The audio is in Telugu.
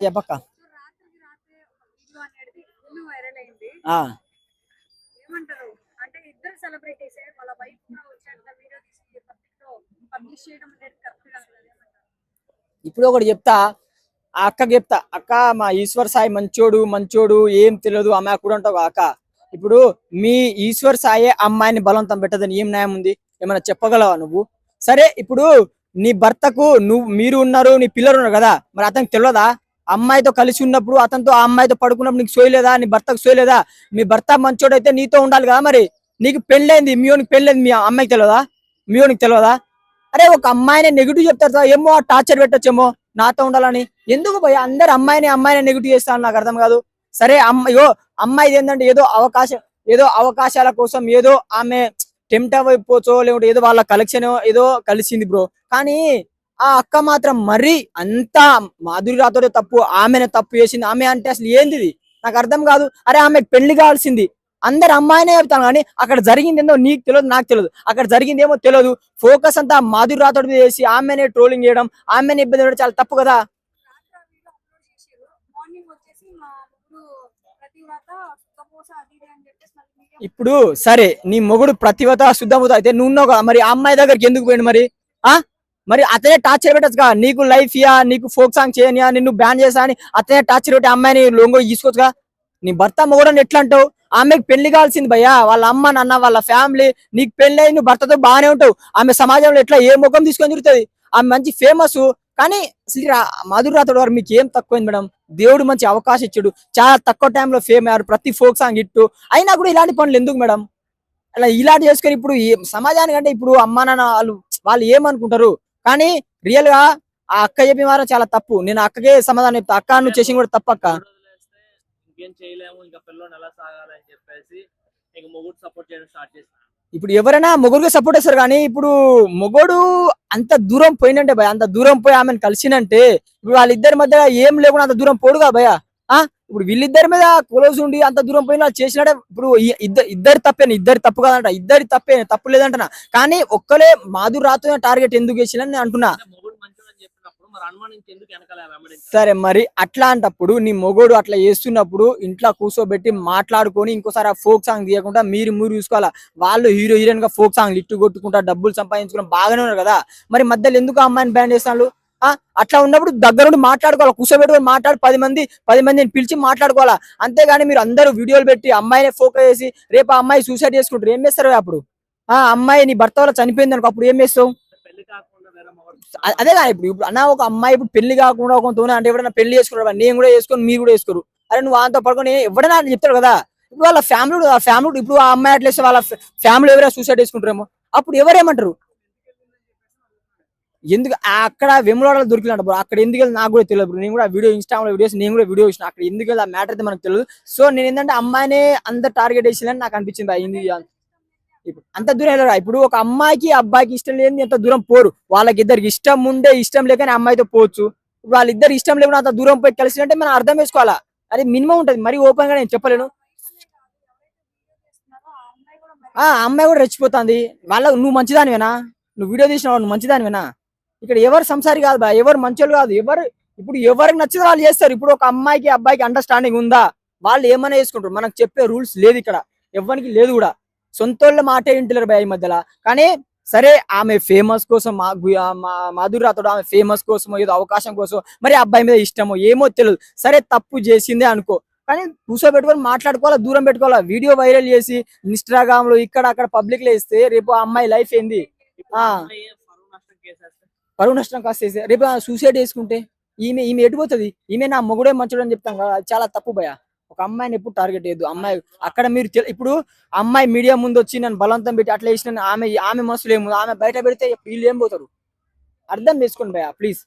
చెప్పక్క. రాత్రికి రాత్రే ఒక వీడియో అనేది ఫుల్ వైరల్ అయింది. ఆ ఏమంటారు? అంటే ఇద్దరు సెలబ్రిటీసే వాళ్ళ వైఫ్ కూడా వచ్చాక వీడియో తీసి పబ్లిష్ చేయడం అనేది కరెక్ట్ కాదు కదా ఏమంటారు? ఇప్పుడు ఒకటి చెప్తా, ఆ అక్కకి చెప్తా, అక్క మా ఈశ్వర్ సాయి మంచోడు మంచోడు ఏం తెలియదు అమ్మాయి కూడా అంటావు అక్క. ఇప్పుడు మీ ఈశ్వర్ సాయి అమ్మాయిని బలవంతం పెట్టదని ఏం న్యాయం ఉంది? ఏమైనా చెప్పగలవా నువ్వు? సరే ఇప్పుడు నీ భర్తకు మీరు ఉన్నారు, నీ పిల్లలు ఉన్నారు కదా, మరి అతనికి తెలియదా? అమ్మాయితో కలిసి ఉన్నప్పుడు అతనితో ఆ అమ్మాయితో పడుకున్నప్పుడు నీకు సోయలేదా? నీ భర్తకు సోయలేదా? మీ భర్త మంచోడైతే నీతో ఉండాలి కదా. మరి నీకు పెళ్ళైంది, మీ ఓనికి పెళ్ళైంది, మీ అమ్మాయికి తెలియదా? మీ ఓనికి తెలియదా? అరే ఒక అమ్మాయిని నెగిటివ్ చెప్తారు ఏమో, టార్చర్ పెట్టొచ్చేమో నాతో ఉండాలని. ఎందుకు పోయి అందరు అమ్మాయిని నెగిటివ్ చేస్తాను నాకు అర్థం కాదు. సరే అమ్మాయో అమ్మాయిది ఏంటంటే ఏదో అవకాశాల కోసం ఏదో ఆమె టెంప్ట్ అయిపోవచ్చో, లేకుంటే ఏదో వాళ్ళ కలెక్షన్ ఏదో కలిసింది బ్రో. కానీ ఆ అక్క మాత్రం మరీ అంతా మాధురి రాతోడే తప్పు, ఆమెనే తప్పు చేసింది. ఆమె అంటే అసలు ఏంది ఇది? నాకు అర్థం కాదు. అరే ఆమెకు పెళ్లి కావాల్సింది, అందరు అమ్మాయినే చెప్తాను కానీ అక్కడ జరిగింది ఏందో నీకు తెలియదు, నాకు తెలియదు. అక్కడ జరిగింది ఏమో తెలియదు. ఫోకస్ అంతా మాధురి రాతోడి మీద చేసి ఆమెనే ట్రోలింగ్ చేయడం, ఆమెనే ఇబ్బంది పెట్టడం చాలా తప్పు కదా. రాత్రి ఆ వీడియో అప్లోడ్ చేసారు. మార్నింగ్ వచ్చేసి మా ముగ్గురు ప్రతివ్రత సుఖపోస అది ఇది అని చెప్పేసి మళ్ళీ మీడియా ఇప్పుడు సరే నీ మొగుడు ప్రతివత శుద్ధమవుతా అయితే నువ్వు ఉన్నావు కదా, మరి ఆ అమ్మాయి దగ్గరికి ఎందుకు పోయిండు మరి? ఆ మరి అతనే టార్చర్ పెట్టచ్చుగా, నీకు లైఫ్ ఇయా, నీకు ఫోక్ సాంగ్ చేయనియా, నిన్ను బ్యాన్ చేసా అని అతనే టార్చర్ పెట్టి అమ్మాయిని లొంగో తీసుకోవచ్చుగా. నీ భర్త మొగుడని ఎట్లా అంటావు? ఆమెకు పెళ్లి కావాల్సింది భయ్యా, వాళ్ళ అమ్మ నాన్న వాళ్ళ ఫ్యామిలీ. నీకు పెళ్లి అయి నువ్వు భర్తతో బాగానే ఉంటావు, ఆమె సమాజంలో ఎట్లా ఏ ముఖం తీసుకొని తిరుగుతుంది? ఆమె మంచి ఫేమస్. కానీ అసలు మాధురి రాథోడ్ గారు మీకు ఏం తక్కువైంది మేడం? దేవుడు మంచి అవకాశం ఇచ్చాడు, చాలా తక్కువ టైంలో ఫేమ్ అయ్యారు, ప్రతి ఫోక్ సాంగ్ ఇట్టు. అయినా కూడా ఇలాంటి పనులు ఎందుకు మేడం? అలా ఇలాంటి చేసుకొని ఇప్పుడు సమాజానికి అంటే ఇప్పుడు అమ్మా నాన్న వాళ్ళు వాళ్ళు ఏమనుకుంటారు? కానీ రియల్ గా ఆ అక్క చెప్పి మాత్రం చాలా తప్పు. నేను అక్కకే సమాధానం చెప్తా, అక్క నువ్వు చేసింది కూడా తప్పక్క. వదిలేస్తే ఇంకేం చేయలేము, ఇంకా పిల్లని ఎలా సాగాలని చెప్పేసి ఇంక మొగుడు సపోర్ట్ చేయడం స్టార్ట్ చేసిన. ఇప్పుడు ఎవరైనా మొగుడుగా సపోర్ట్ చేస్తారు కానీ ఇప్పుడు మొగోడు అంత దూరం పోయినంటే భయ, అంత దూరం పోయి ఆమెను కలిసినంటే ఇప్పుడు వాళ్ళిద్దరి మధ్య ఏం లేకుండా అంత దూరం పోడుగా భయ. ఇప్పుడు వీళ్ళిద్దరి మీద క్లోజ్ ఉండి అంత దూరం పోయినా చేసినట్టే. ఇప్పుడు ఇద్దరి తప్పేనా? ఇద్దరి తప్పు కాదంట, ఇద్దరి తప్పే, తప్పు లేదంటనా. కానీ ఒక్కలే మాధురి రాతో టార్గెట్ ఎందుకు వేసిందని నేను అంటున్నా. అంటే మొగుడు మంచోడు అని చెప్పినప్పుడు మరి అనుమానించి ఎందుకు వెనకాల వెంబడించాలి? సరే మరి అట్లాంటప్పుడు నీ మొగోడు అట్లా చేస్తున్నప్పుడు ఇంట్లో కూర్చోబెట్టి మాట్లాడుకొని ఇంకోసారి ఆ ఫోక్ సాంగ్ తీయకుండా మీరు చూసుకోవాలా. వాళ్ళు హీరో హీరోయిన్ గా ఫోక్ సాంగ్ ఇట్టు కొట్టుకుంటా డబ్బులు సంపాదించుకుని బాగానే ఉన్నారు కదా, మరి మధ్యలో ఎందుకు ఆ అమ్మాయిని బ్యాన్ చేస్తాను? అట్లా ఉన్నప్పుడు దగ్గరుండి మాట్లాడుకోవాలి, కూర్చోబెట్టుకొని మాట్లాడి 10 మందిని పిలిచి మాట్లాడుకోవాలా. అంతేగాని మీరు అందరూ వీడియోలు పెట్టి అమ్మాయినే ఫోకస్ చేసి రేపు ఆ అమ్మాయి సూసైడ్ చేసుకుంటారు, ఏం చేస్తారు అప్పుడు? అమ్మాయి నీ భర్త వల్ల చనిపోయింది అనుకో, అప్పుడు ఏం చేస్తావు? పెళ్లి కాకుండా వేరే మొగుడు అదే కానీ ఇప్పుడు అన్న ఒక అమ్మాయి ఇప్పుడు పెళ్లి కాకుండా ఒక అంటే ఎవరైనా పెళ్లి చేసుకున్నాడు, నేను కూడా చేసుకొని మీరు కూడా చేసుకోరు. అరే నువ్వు అంతా పడుకొని ఎవడైనా చెప్తాడు కదా. ఇప్పుడు వాళ్ళ ఫ్యామిలీ ఇప్పుడు ఆ అమ్మాయి అట్లేస్తే వాళ్ళ ఫ్యామిలీ ఎవరైనా సూసైడ్ చేసుకుంటారేమో, అప్పుడు ఎవరేమంటారు? ఎందుకు అక్కడ వెములాడలో దొరికినట్టు బ్రో, అక్కడ ఎందుకు వెళ్ళి నాకు కూడా తెలియదు బ్రో. నేను కూడా వీడియో ఇన్స్టాగ్రామ్ వీడియోస్ నేను కూడా వీడియో చూసిన, అక్కడ ఎందుకు వెళ్ళి ఆ మ్యాటర్ అయితే మనకు తెలియదు. సో నేను ఏంటంటే అమ్మాయినే అంత టార్గెట్ వేసిందని నాకు అనిపించింది. అయింది ఇప్పుడు అంత దూరం వెళ్ళరా. ఇప్పుడు ఒక అమ్మాయికి అబ్బాయికి ఇష్టం లేని ఎంత దూరం పోరు, వాళ్ళకి ఇద్దరికి ఇష్టం ఉండే ఇష్టం లేకనే అమ్మాయితో పోవచ్చు. ఇప్పుడు వాళ్ళిద్దరు ఇష్టం లేకుండా అంత దూరం పోయి కలిసినట్టే మనం అర్థం చేసుకోవాలా. అది మినిమం ఉంటది, మరీ ఓపెన్ గా నేను చెప్పలేను. ఆ అమ్మాయి కూడా ఆ అమ్మాయి కూడా రెచ్చిపోతుంది. వాళ్ళ నువ్వు మంచిదానివేనా? నువ్వు వీడియో తీసిన నువ్వు మంచిదానివేనా? ఇక్కడ ఎవరు సంసారి కాదు బా, ఎవరు మంచోళ్ళు కాదు. ఇప్పుడు ఎవరికి నచ్చిందో వాళ్ళు చేస్తారు. ఇప్పుడు ఒక అమ్మాయికి అబ్బాయికి అండర్స్టాండింగ్ ఉందా, వాళ్ళు ఏమైనా చేసుకుంటారు. మనకు చెప్పే రూల్స్ లేదు ఇక్కడ, ఎవరికి లేదు కూడా. సొంతోళ్ళ మాటే ఇంటలేరు భయ ఈ మధ్యలో. కానీ సరే ఆమె ఫేమస్ కోసం మాధురి రాథోడ్ ఆమె ఫేమస్ కోసం ఏదో అవకాశం కోసం మరి అబ్బాయి మీద ఇష్టమో ఏమో తెలియదు. సరే తప్పు చేసిందే అనుకో, కానీ కూర్చోబెట్టుకొని మాట్లాడుకోవాలా, దూరం పెట్టుకోవాలా. వీడియో వైరల్ చేసి ఇన్స్టాగ్రామ్ లో ఇక్కడ అక్కడ పబ్లిక్ లో ఇస్తే రేపు ఆ అమ్మాయి లైఫ్ ఏంది? ఇప్పుడు ఆ అమ్మాయి పరువు నష్టం కేసేస్తే పరువు నష్టం కాస్త రేపు సూసైడ్ చేసుకుంటే ఈమె ఈమె ఎటుపోతుంది? ఈమె నా మొగుడే మంచోడు అని చెప్తాం కదా, అది చాలా తప్పు భయ. ఒక అమ్మాయిని ఎప్పుడు టార్గెట్ చేయొద్దు. అమ్మాయి అక్కడ మీరు ఇప్పుడు అమ్మాయి మీడియా ముందు వచ్చి నన్ను బలవంతం పెట్టి అట్లా చేసిన ఆమె మనసులో ఏముంది, ఆమె బయట పెడితే వీళ్ళు ఏం పోతారు? అర్థం చేసుకోండి భయ ప్లీజ్.